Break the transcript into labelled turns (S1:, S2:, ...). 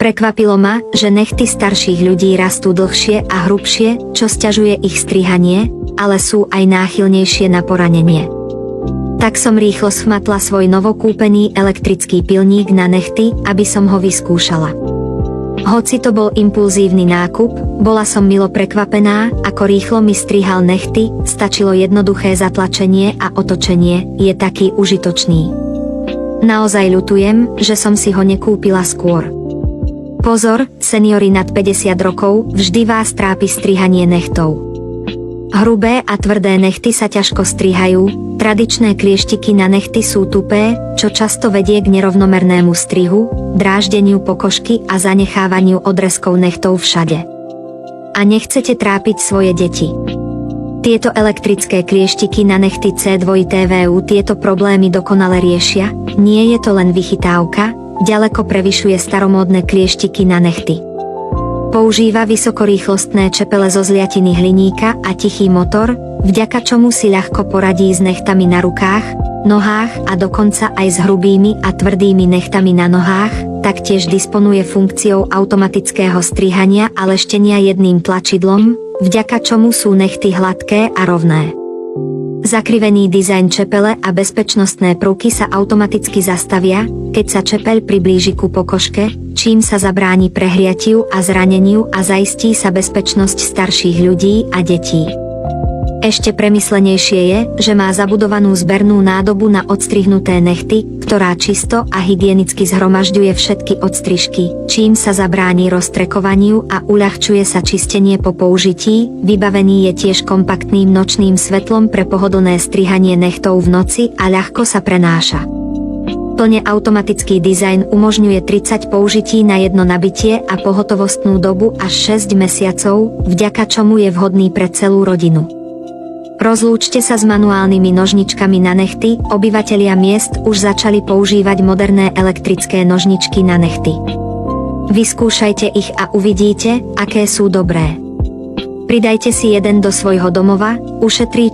S1: Prekvapilo ma, že nechty starších ľudí rastú dlhšie a hrubšie, čo sťažuje ich strihanie, ale sú aj náchylnejšie na poranenie. Tak som rýchlo schmatla svoj novokúpený elektrický pilník na nechty, aby som ho vyskúšala. Hoci to bol impulzívny nákup, bola som milo prekvapená, ako rýchlo mi strihal nechty, stačilo jednoduché zatlačenie a otočenie, je taký užitočný. Naozaj ľutujem, že som si ho nekúpila skôr. Pozor, seniori nad 50 rokov, vždy vás trápi strihanie nechtov. Hrubé a tvrdé nechty sa ťažko strihajú, tradičné klieštiky na nechty sú tupé, čo často vedie k nerovnomernému strihu, dráždeniu pokožky a zanechávaniu odrezkov nechtov všade. A nechcete trápiť svoje deti. Tieto elektrické klieštiky na nechty C2TVU tieto problémy dokonale riešia, nie je to len vychytávka, ďaleko prevyšuje staromódne klieštiky na nechty. Používa vysokorýchlostné čepele zo zliatiny hliníka a tichý motor, vďaka čomu si ľahko poradí s nechtami na rukách, nohách a dokonca aj s hrubými a tvrdými nechtami na nohách, taktiež disponuje funkciou automatického strihania a leštenia jedným tlačidlom, vďaka čomu sú nechty hladké a rovné. Zakrivený dizajn čepele a bezpečnostné prvky sa automaticky zastavia, keď sa čepeľ priblíži ku pokožke, čím sa zabráni prehriatiu a zraneniu a zaistí sa bezpečnosť starších ľudí a detí. Ešte premyslenejšie je, že má zabudovanú zbernú nádobu na odstrihnuté nechty, ktorá čisto a hygienicky zhromažďuje všetky odstrižky, čím sa zabráni roztrekovaniu a uľahčuje sa čistenie po použití. Vybavený je tiež kompaktným nočným svetlom pre pohodlné strihanie nechtov v noci a ľahko sa prenáša. Plne automatický dizajn umožňuje 30 použití na jedno nabitie a pohotovostnú dobu až 6 mesiacov, vďaka čomu je vhodný pre celú rodinu. Rozlúčte sa s manuálnymi nožničkami na nechty, obyvatelia miest už začali používať moderné elektrické nožničky na nechty. Vyskúšajte ich a uvidíte, aké sú dobré. Pridajte si jeden do svojho domova, ušetrí